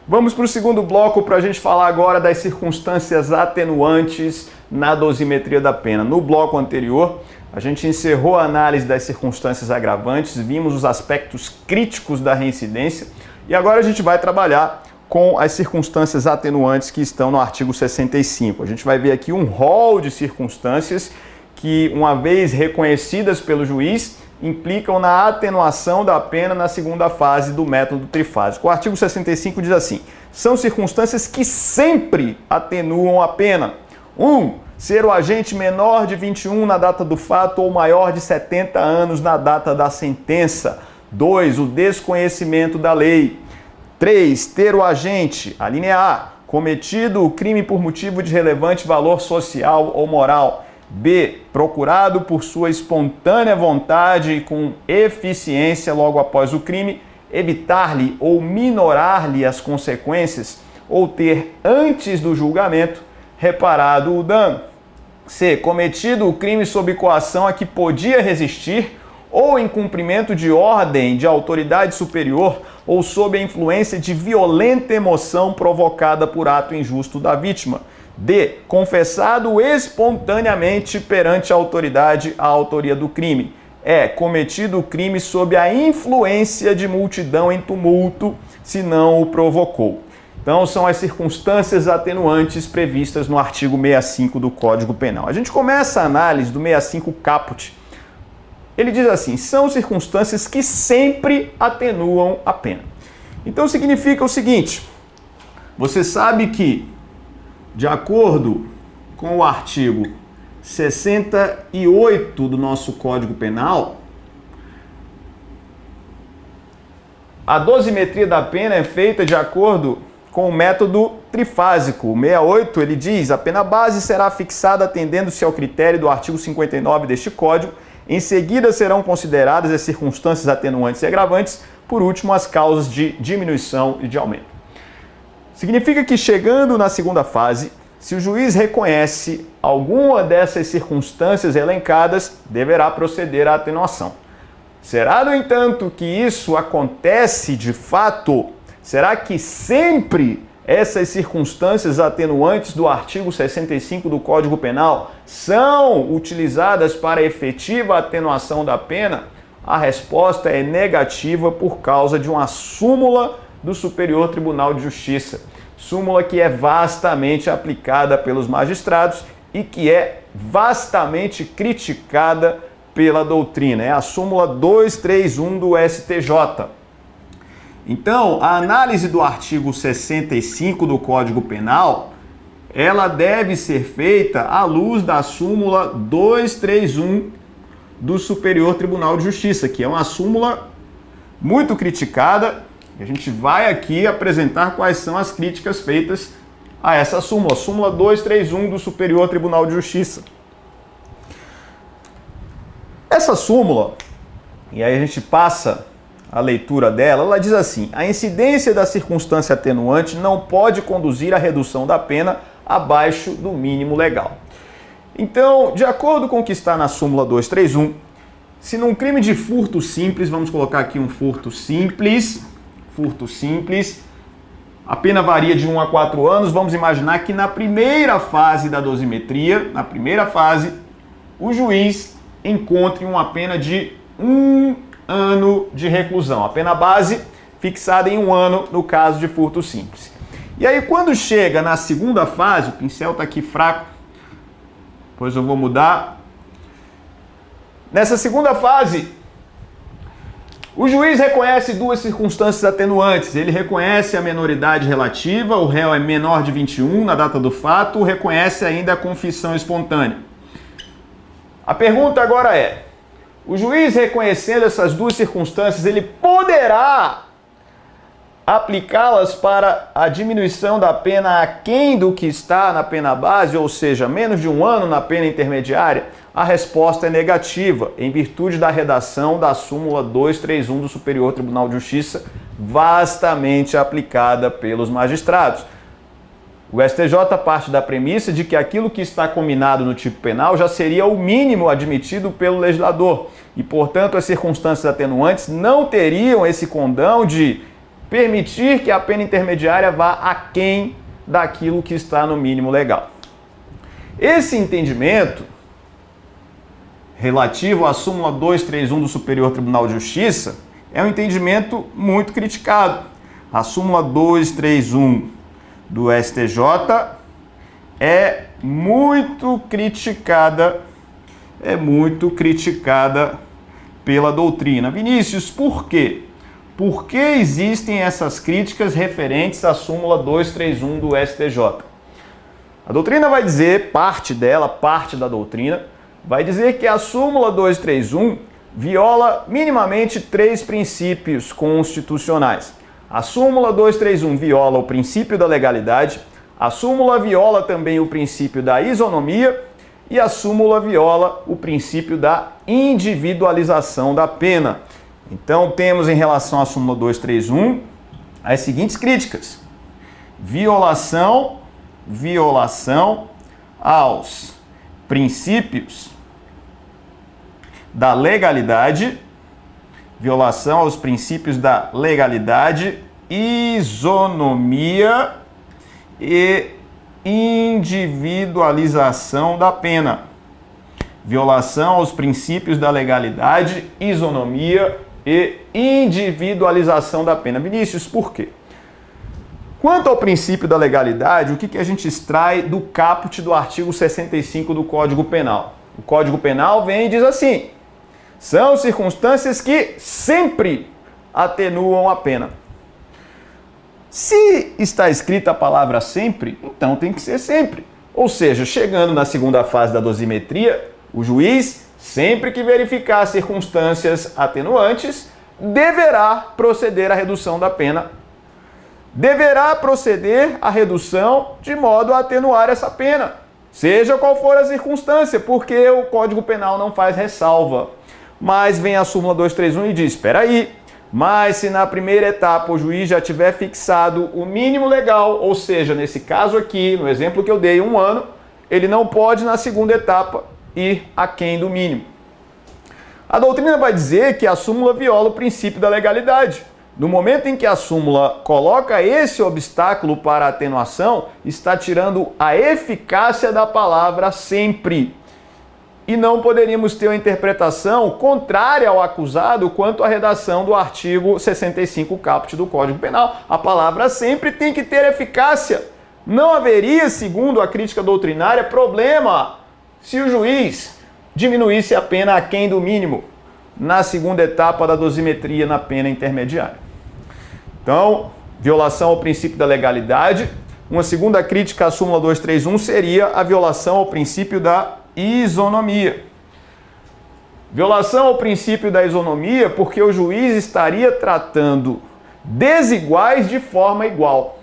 Vamos para o segundo bloco para a gente falar agora das circunstâncias atenuantes na dosimetria da pena. No bloco anterior, a gente encerrou a análise das circunstâncias agravantes, vimos os aspectos críticos da reincidência e agora a gente vai trabalhar com as circunstâncias atenuantes que estão no artigo 65. A gente vai ver aqui um rol de circunstâncias que, uma vez reconhecidas pelo juiz, implicam na atenuação da pena na segunda fase do método trifásico. O artigo 65 diz assim: são circunstâncias que sempre atenuam a pena. 1. Ser o agente menor de 21 na data do fato ou maior de 70 anos na data da sentença. 2. O desconhecimento da lei. 3. Ter o agente, a linha A, cometido o crime por motivo de relevante valor social ou moral. B. Procurado por sua espontânea vontade e com eficiência logo após o crime, evitar-lhe ou minorar-lhe as consequências ou ter, antes do julgamento, reparado o dano. C. Cometido o crime sob coação a que podia resistir ou em cumprimento de ordem de autoridade superior ou sob a influência de violenta emoção provocada por ato injusto da vítima. D. Confessado espontaneamente perante a autoridade a autoria do crime. E. Cometido o crime sob a influência de multidão em tumulto, se não o provocou. Então, são as circunstâncias atenuantes previstas no artigo 65 do Código Penal. A gente começa a análise do 65 caput. Ele diz assim: são circunstâncias que sempre atenuam a pena. Então, significa o seguinte: você sabe que, de acordo com o artigo 68 do nosso Código Penal, a dosimetria da pena é feita de acordo com o método trifásico. O 68, ele diz: a pena base será fixada atendendo-se ao critério do artigo 59 deste Código. Em seguida serão consideradas as circunstâncias atenuantes e agravantes, por último as causas de diminuição e de aumento. Significa que, chegando na segunda fase, se o juiz reconhece alguma dessas circunstâncias elencadas, deverá proceder à atenuação. Será, no entanto, que isso acontece de fato? Será que sempre essas circunstâncias atenuantes do artigo 65 do Código Penal são utilizadas para efetiva atenuação da pena? A resposta é negativa por causa de uma súmula do Superior Tribunal de Justiça. Súmula que é vastamente aplicada pelos magistrados e que é vastamente criticada pela doutrina. É a súmula 231 do STJ. Então, a análise do artigo 65 do Código Penal, ela deve ser feita à luz da súmula 231 do Superior Tribunal de Justiça, que é uma súmula muito criticada. A gente vai aqui apresentar quais são as críticas feitas a essa súmula, súmula 231 do Superior Tribunal de Justiça. Essa súmula, e aí a gente passa a leitura dela, ela diz assim: a incidência da circunstância atenuante não pode conduzir à redução da pena abaixo do mínimo legal. Então, de acordo com o que está na súmula 231, se num crime de furto simples, vamos colocar aqui um furto simples, a pena varia de 1 a 4 anos, vamos imaginar que na primeira fase da dosimetria, o juiz encontre uma pena de 1 ano de reclusão. A pena base fixada em 1 ano no caso de furto simples. E aí, quando chega na segunda fase, o pincel está aqui fraco, depois eu vou mudar. Nessa segunda fase, o juiz reconhece duas circunstâncias atenuantes. Ele reconhece a menoridade relativa, o réu é menor de 21 na data do fato, reconhece ainda a confissão espontânea. A pergunta agora é: o juiz, reconhecendo essas duas circunstâncias, ele poderá aplicá-las para a diminuição da pena aquém do que está na pena base, ou seja, menos de 1 ano na pena intermediária? A resposta é negativa, em virtude da redação da súmula 231 do Superior Tribunal de Justiça, vastamente aplicada pelos magistrados. O STJ parte da premissa de que aquilo que está combinado no tipo penal já seria o mínimo admitido pelo legislador e, portanto, as circunstâncias atenuantes não teriam esse condão de permitir que a pena intermediária vá aquém daquilo que está no mínimo legal. Esse entendimento, relativo à súmula 231 do Superior Tribunal de Justiça, é um entendimento muito criticado. A súmula 231 do STJ é muito criticada pela doutrina. Vinícius, por quê? Por que existem essas críticas referentes à súmula 231 do STJ? A doutrina vai dizer, parte da doutrina, vai dizer que a súmula 231 viola minimamente 3 princípios constitucionais. A súmula 231 viola o princípio da legalidade, a súmula viola também o princípio da isonomia e a súmula viola o princípio da individualização da pena. Então temos em relação à súmula 231 as seguintes críticas: violação aos princípios da legalidade, isonomia e individualização da pena. Violação aos princípios da legalidade, isonomia e individualização da pena. Vinícius, por quê? Quanto ao princípio da legalidade, o que a gente extrai do caput do artigo 65 do Código Penal? O Código Penal vem e diz assim: são circunstâncias que sempre atenuam a pena. Se está escrita a palavra sempre, então tem que ser sempre. Ou seja, chegando na segunda fase da dosimetria, o juiz, sempre que verificar circunstâncias atenuantes, deverá proceder à redução da pena. Deverá proceder à redução de modo a atenuar essa pena, seja qual for a circunstância, porque o Código Penal não faz ressalva. Mas vem a súmula 231 e diz: espera aí, mas se na primeira etapa o juiz já tiver fixado o mínimo legal, ou seja, nesse caso aqui, no exemplo que eu dei, 1 ano, ele não pode na segunda etapa ir aquém do mínimo. A doutrina vai dizer que a súmula viola o princípio da legalidade. No momento em que a súmula coloca esse obstáculo para a atenuação, está tirando a eficácia da palavra sempre. E não poderíamos ter uma interpretação contrária ao acusado quanto à redação do artigo 65 caput do Código Penal. A palavra sempre tem que ter eficácia. Não haveria, segundo a crítica doutrinária, problema se o juiz diminuísse a pena aquém do mínimo na segunda etapa da dosimetria na pena intermediária. Então, violação ao princípio da legalidade. Uma segunda crítica à súmula 231 seria a violação ao princípio da isonomia. Violação ao princípio da isonomia porque o juiz estaria tratando desiguais de forma igual.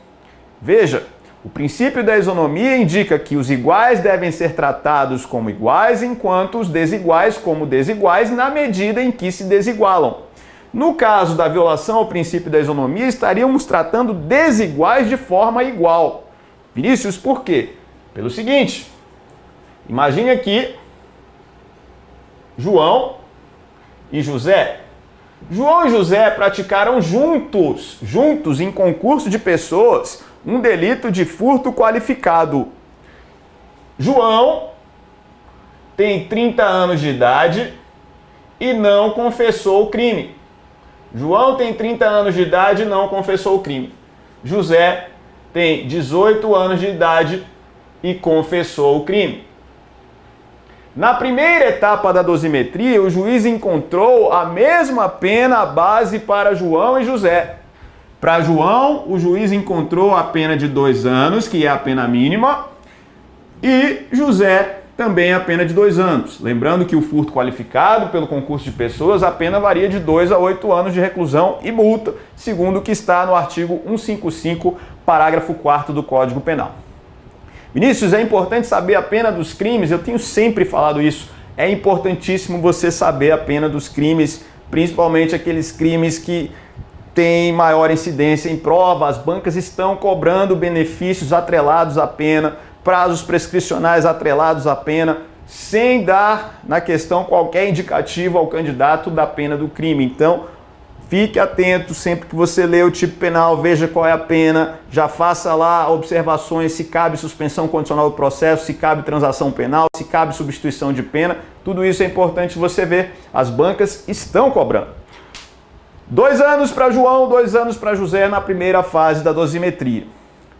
Veja, o princípio da isonomia indica que os iguais devem ser tratados como iguais, enquanto os desiguais como desiguais na medida em que se desigualam. No caso da violação ao princípio da isonomia, estaríamos tratando desiguais de forma igual. Vinícius, por quê? Pelo seguinte: imagine aqui João e José. João e José praticaram juntos em concurso de pessoas, um delito de furto qualificado. João tem 30 anos de idade e não confessou o crime. João tem 30 anos de idade e não confessou o crime. José tem 18 anos de idade e confessou o crime. Na primeira etapa da dosimetria, o juiz encontrou a mesma pena base para João e José. Para João, o juiz encontrou a pena de 2 anos, que é a pena mínima, e José também a pena de 2 anos. Lembrando que o furto qualificado pelo concurso de pessoas, a pena varia de 2 a 8 anos de reclusão e multa, segundo o que está no artigo 155, parágrafo 4º do Código Penal. Vinícius, é importante saber a pena dos crimes, eu tenho sempre falado isso, é importantíssimo você saber a pena dos crimes, principalmente aqueles crimes que têm maior incidência em prova. As bancas estão cobrando benefícios atrelados à pena, prazos prescricionais atrelados à pena, sem dar na questão qualquer indicativo ao candidato da pena do crime. Então, Fique atento sempre que você lê o tipo penal, veja qual é a pena, já faça lá observações se cabe suspensão condicional do processo, se cabe transação penal, se cabe substituição de pena. Tudo isso é importante você ver. As bancas estão cobrando. 2 anos para João, 2 anos para José na primeira fase da dosimetria.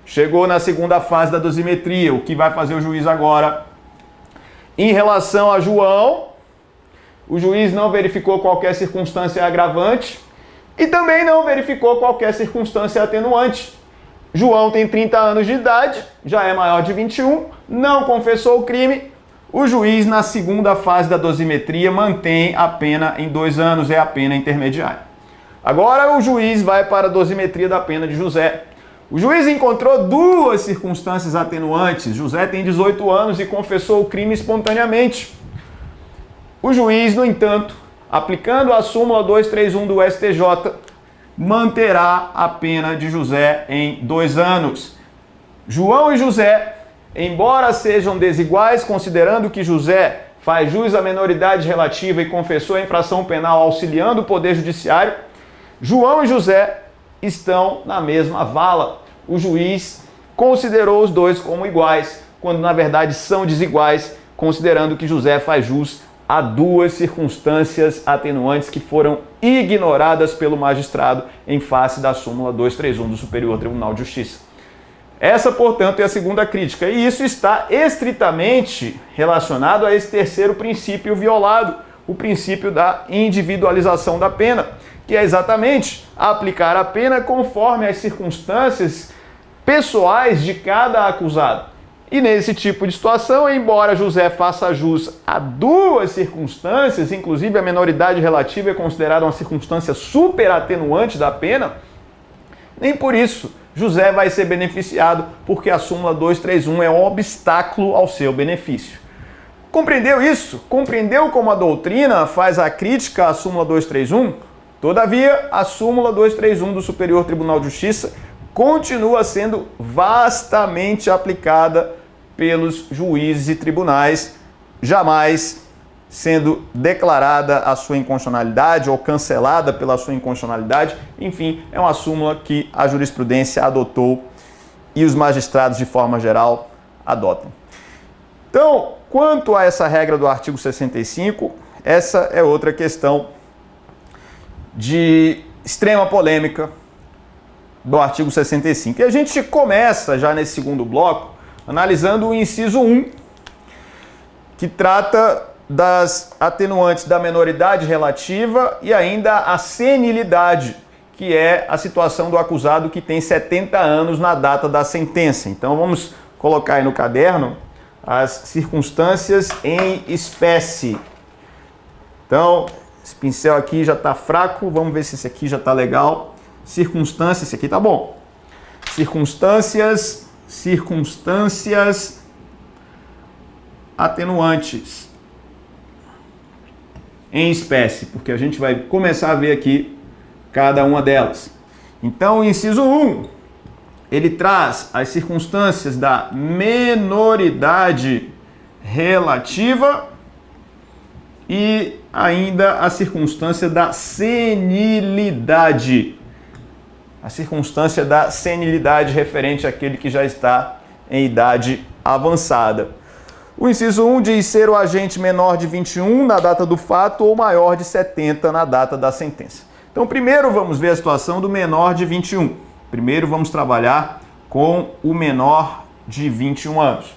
Chegou na segunda fase da dosimetria. O que vai fazer o juiz agora? Em relação a João, o juiz não verificou qualquer circunstância agravante e também não verificou qualquer circunstância atenuante. João tem 30 anos de idade, já é maior de 21, não confessou o crime. O juiz, na segunda fase da dosimetria, mantém a pena em 2 anos, é a pena intermediária. Agora o juiz vai para a dosimetria da pena de José. O juiz encontrou 2 circunstâncias atenuantes. José tem 18 anos e confessou o crime espontaneamente. O juiz, no entanto, aplicando a súmula 231 do STJ, manterá a pena de José em 2 anos. João e José, embora sejam desiguais, considerando que José faz jus à menoridade relativa e confessou a infração penal auxiliando o Poder Judiciário, João e José estão na mesma vala. O juiz considerou os dois como iguais, quando na verdade são desiguais, considerando que José faz jus a 2 circunstâncias atenuantes que foram ignoradas pelo magistrado em face da súmula 231 do Superior Tribunal de Justiça. Essa, portanto, é a segunda crítica, e isso está estritamente relacionado a esse terceiro princípio violado, o princípio da individualização da pena, que é exatamente aplicar a pena conforme as circunstâncias pessoais de cada acusado. E nesse tipo de situação, embora José faça jus a 2 circunstâncias, inclusive a menoridade relativa é considerada uma circunstância superatenuante da pena, nem por isso José vai ser beneficiado, porque a súmula 231 é um obstáculo ao seu benefício. Compreendeu isso? Compreendeu como a doutrina faz a crítica à súmula 231? Todavia, a súmula 231 do Superior Tribunal de Justiça continua sendo vastamente aplicada pelos juízes e tribunais, jamais sendo declarada a sua inconstitucionalidade ou cancelada pela sua inconstitucionalidade. Enfim, é uma súmula que a jurisprudência adotou e os magistrados, de forma geral, adotam. Então, quanto a essa regra do artigo 65, essa é outra questão de extrema polêmica do artigo 65. E a gente começa já nesse segundo bloco analisando o inciso 1, que trata das atenuantes da menoridade relativa e ainda a senilidade, que é a situação do acusado que tem 70 anos na data da sentença. Então vamos colocar aí no caderno as circunstâncias em espécie. Então, esse pincel aqui já está fraco, vamos ver se esse aqui já está legal. Circunstâncias, esse aqui tá bom. Circunstâncias atenuantes em espécie, porque a gente vai começar a ver aqui cada uma delas. Então, o inciso 1, ele traz as circunstâncias da menoridade relativa e ainda a circunstância da senilidade. A circunstância da senilidade referente àquele que já está em idade avançada. O inciso 1 diz ser o agente menor de 21 na data do fato ou maior de 70 na data da sentença. Então, primeiro vamos ver a situação do menor de 21. Primeiro vamos trabalhar com o menor de 21 anos.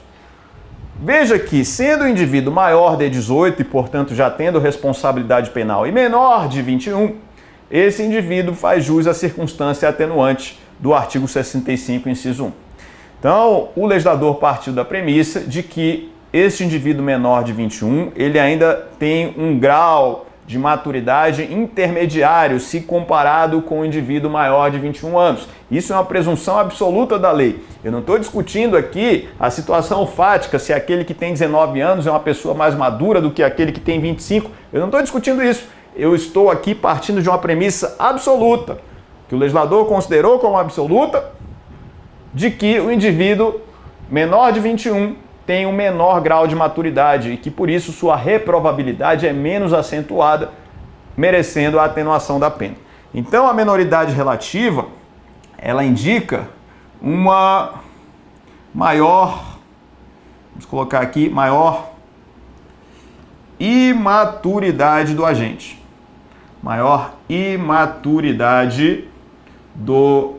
Veja que, sendo o indivíduo maior de 18 e, portanto, já tendo responsabilidade penal e menor de 21, esse indivíduo faz jus à circunstância atenuante do artigo 65, inciso 1. Então, o legislador partiu da premissa de que este indivíduo menor de 21, ele ainda tem um grau de maturidade intermediário se comparado com o indivíduo maior de 21 anos. Isso é uma presunção absoluta da lei. Eu não estou discutindo aqui a situação fática, se aquele que tem 19 anos é uma pessoa mais madura do que aquele que tem 25. Eu não estou discutindo isso. Eu estou aqui partindo de uma premissa absoluta, que o legislador considerou como absoluta, de que o indivíduo menor de 21 tem um menor grau de maturidade e que, por isso, sua reprovabilidade é menos acentuada, merecendo a atenuação da pena. Então a menoridade relativa, ela indica uma maior, vamos colocar aqui, maior imaturidade do agente. Maior imaturidade do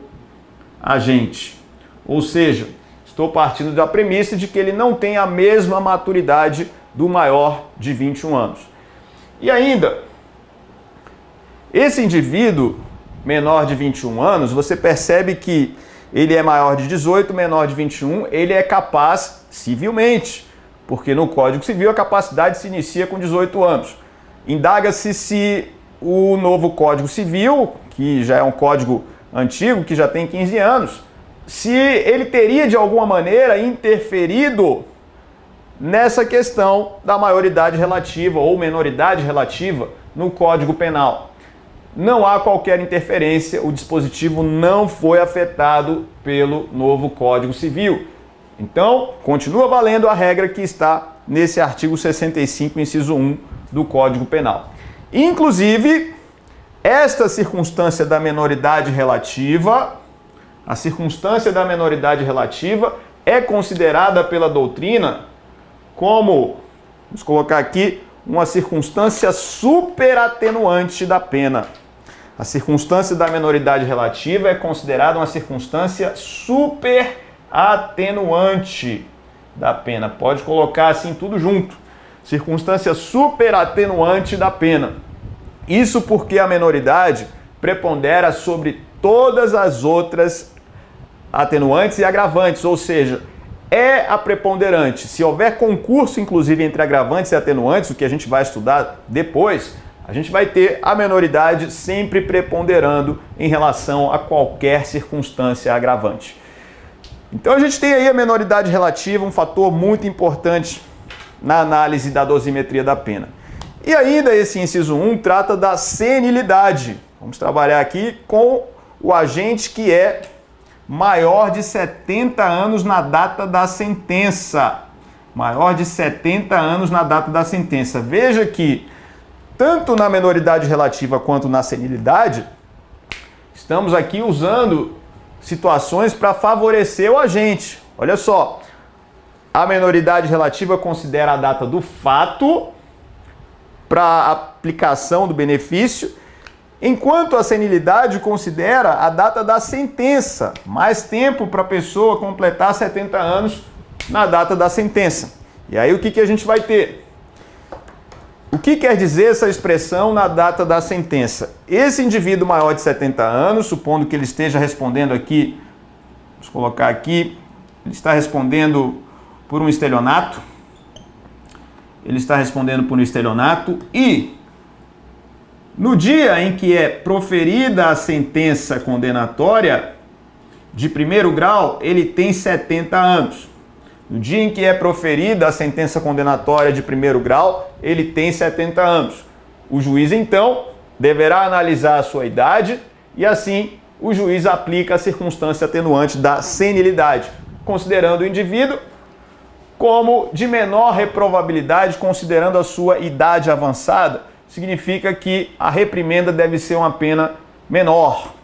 agente. Ou seja, estou partindo da premissa de que ele não tem a mesma maturidade do maior de 21 anos. E ainda, esse indivíduo menor de 21 anos, você percebe que ele é maior de 18, menor de 21, ele é capaz civilmente, porque no Código Civil a capacidade se inicia com 18 anos. Indaga-se se o novo Código Civil, que já é um código antigo, que já tem 15 anos, se ele teria de alguma maneira interferido nessa questão da maioridade relativa ou menoridade relativa no Código Penal. Não há qualquer interferência, o dispositivo não foi afetado pelo novo Código Civil. Então, continua valendo a regra que está nesse artigo 65, inciso 1 do Código Penal. Inclusive, esta circunstância da menoridade relativa, a circunstância da menoridade relativa é considerada pela doutrina como, vamos colocar aqui, uma circunstância superatenuante da pena. A circunstância da menoridade relativa é considerada uma circunstância superatenuante da pena. Pode colocar assim tudo junto. Circunstância superatenuante da pena. Isso porque a menoridade prepondera sobre todas as outras atenuantes e agravantes, ou seja, é a preponderante. Se houver concurso, inclusive, entre agravantes e atenuantes, o que a gente vai estudar depois, a gente vai ter a menoridade sempre preponderando em relação a qualquer circunstância agravante. Então a gente tem aí a menoridade relativa, um fator muito importante na análise da dosimetria da pena. E ainda esse inciso 1 trata da senilidade. Vamos trabalhar aqui com o agente que é maior de 70 anos na data da sentença. Maior de 70 anos na data da sentença. Veja que, tanto na menoridade relativa quanto na senilidade, estamos aqui usando situações para favorecer o agente. Olha só, a menoridade relativa considera a data do fato para a aplicação do benefício, enquanto a senilidade considera a data da sentença, mais tempo para a pessoa completar 70 anos na data da sentença. E aí o que a gente vai ter? O que quer dizer essa expressão na data da sentença? Esse indivíduo maior de 70 anos, supondo que ele esteja respondendo aqui, vamos colocar aqui, ele está respondendo por um estelionato, e no dia em que é proferida a sentença condenatória de primeiro grau, ele tem 70 anos. No dia em que é proferida a sentença condenatória de primeiro grau, ele tem 70 anos. O juiz, então, deverá analisar a sua idade e, assim, o juiz aplica a circunstância atenuante da senilidade, considerando o indivíduo como de menor reprovabilidade, considerando a sua idade avançada. Significa que a reprimenda deve ser uma pena menor,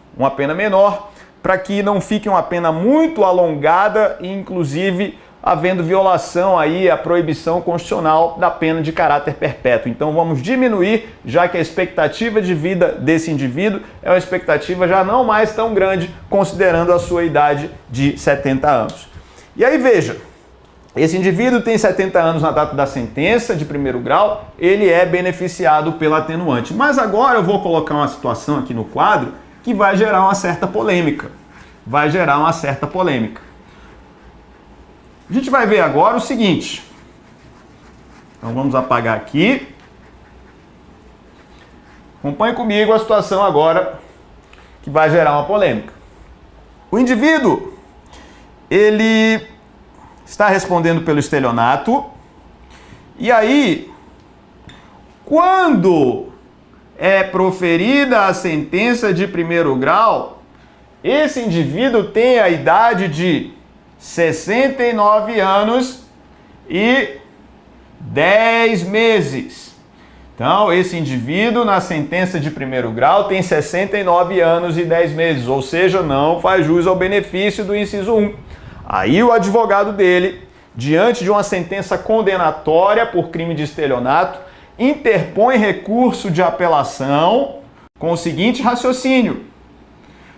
para que não fique uma pena muito alongada e, inclusive, havendo violação aí à proibição constitucional da pena de caráter perpétuo. Então vamos diminuir, já que a expectativa de vida desse indivíduo é uma expectativa já não mais tão grande, considerando a sua idade de 70 anos. E aí veja, esse indivíduo tem 70 anos na data da sentença de primeiro grau, ele é beneficiado pela atenuante. Mas agora eu vou colocar uma situação aqui no quadro que vai gerar uma certa polêmica. A gente vai ver agora o seguinte. Então vamos apagar aqui. Acompanhe comigo a situação agora que vai gerar uma polêmica. O indivíduo, ele está respondendo pelo estelionato. E aí, quando é proferida a sentença de primeiro grau, esse indivíduo tem a idade de 69 anos e 10 meses. Então, esse indivíduo, na sentença de primeiro grau, tem 69 anos e 10 meses, ou seja, não faz jus ao benefício do inciso 1. Aí o advogado dele, diante de uma sentença condenatória por crime de estelionato, interpõe recurso de apelação com o seguinte raciocínio: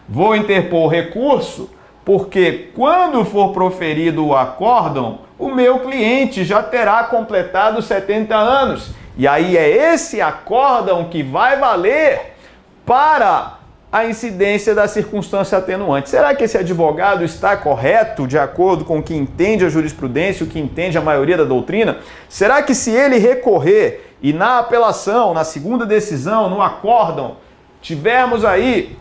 vou interpor recurso porque quando for proferido o acórdão, o meu cliente já terá completado 70 anos. E aí é esse acórdão que vai valer para a incidência da circunstância atenuante. Será que esse advogado está correto, de acordo com o que entende a jurisprudência, o que entende a maioria da doutrina? Será que se ele recorrer e na apelação, na segunda decisão, no acórdão, tivermos aí,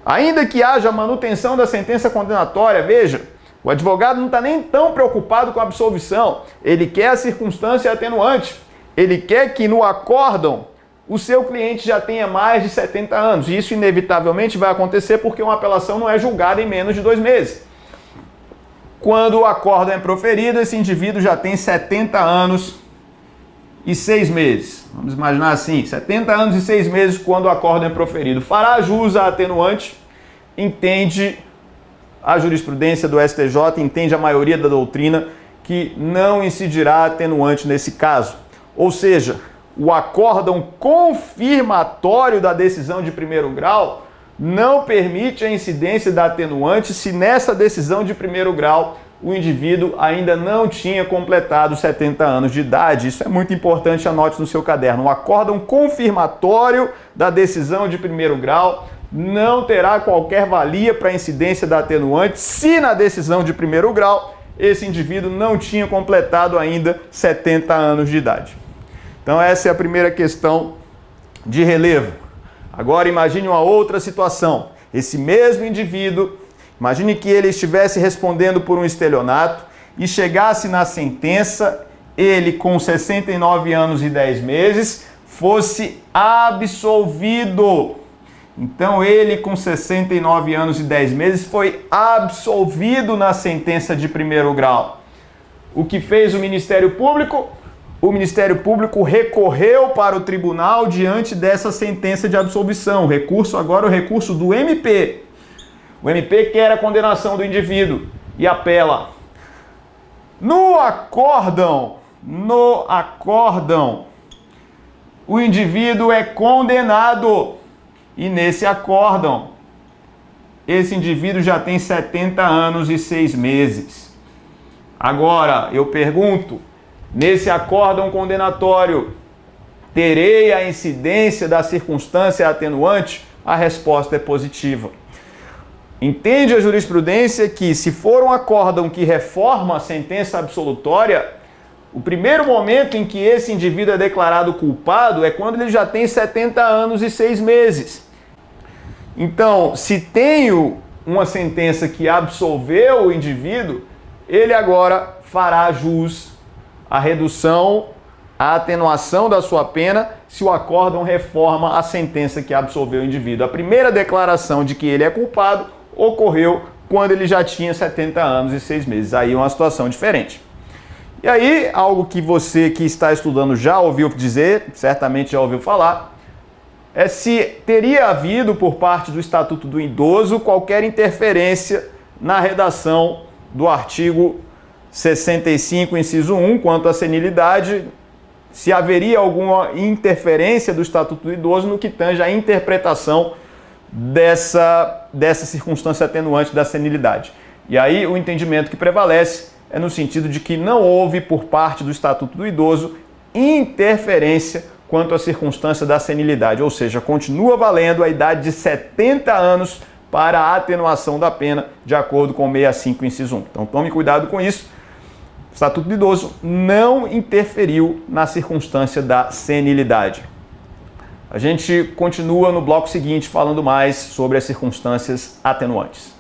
ainda que haja manutenção da sentença condenatória, veja, o advogado não está nem tão preocupado com a absolvição, ele quer a circunstância atenuante, ele quer que no acórdão o seu cliente já tenha mais de 70 anos. E isso inevitavelmente vai acontecer porque uma apelação não é julgada em menos de 2 meses. Quando o acórdão é proferido, esse indivíduo já tem 70 anos e 6 meses. Vamos imaginar assim, 70 anos e 6 meses quando o acórdão é proferido. Fará jus à atenuante, entende a jurisprudência do STJ, entende a maioria da doutrina que não incidirá atenuante nesse caso. Ou seja, o acórdão confirmatório da decisão de primeiro grau não permite a incidência da atenuante se nessa decisão de primeiro grau o indivíduo ainda não tinha completado 70 anos de idade. Isso é muito importante, anote no seu caderno. O acórdão confirmatório da decisão de primeiro grau não terá qualquer valia para a incidência da atenuante se na decisão de primeiro grau esse indivíduo não tinha completado ainda 70 anos de idade. Então essa é a primeira questão de relevo. Agora imagine uma outra situação. Esse mesmo indivíduo, imagine que ele estivesse respondendo por um estelionato e chegasse na sentença, ele com 69 anos e 10 meses, fosse absolvido. Então ele com 69 anos e 10 meses foi absolvido na sentença de primeiro grau. O que fez o Ministério Público? O Ministério Público recorreu para o tribunal diante dessa sentença de absolvição. O recurso agora é o recurso do MP. O MP quer a condenação do indivíduo e apela. No acórdão, o indivíduo é condenado. E nesse acórdão, esse indivíduo já tem 70 anos e 6 meses. Agora, eu pergunto, nesse acórdão condenatório, terei a incidência da circunstância atenuante? A resposta é positiva. Entende a jurisprudência que, se for um acórdão que reforma a sentença absolutória, o primeiro momento em que esse indivíduo é declarado culpado é quando ele já tem 70 anos e 6 meses. Então, se tenho uma sentença que absolveu o indivíduo, ele agora fará jus à redução, à atenuação da sua pena, se o acórdão reforma a sentença que absolveu o indivíduo. A primeira declaração de que ele é culpado ocorreu quando ele já tinha 70 anos e 6 meses. Aí é uma situação diferente. E aí, algo que você que está estudando já ouviu dizer, certamente já ouviu falar, é se teria havido por parte do Estatuto do Idoso qualquer interferência na redação do artigo 65, inciso 1, quanto à senilidade, se haveria alguma interferência do Estatuto do Idoso no que tange à interpretação dessa circunstância atenuante da senilidade. E aí o entendimento que prevalece é no sentido de que não houve por parte do Estatuto do Idoso interferência quanto à circunstância da senilidade, ou seja, continua valendo a idade de 70 anos para a atenuação da pena, de acordo com o 65, inciso 1. Então tome cuidado com isso. O Estatuto do Idoso não interferiu na circunstância da senilidade. A gente continua no bloco seguinte falando mais sobre as circunstâncias atenuantes.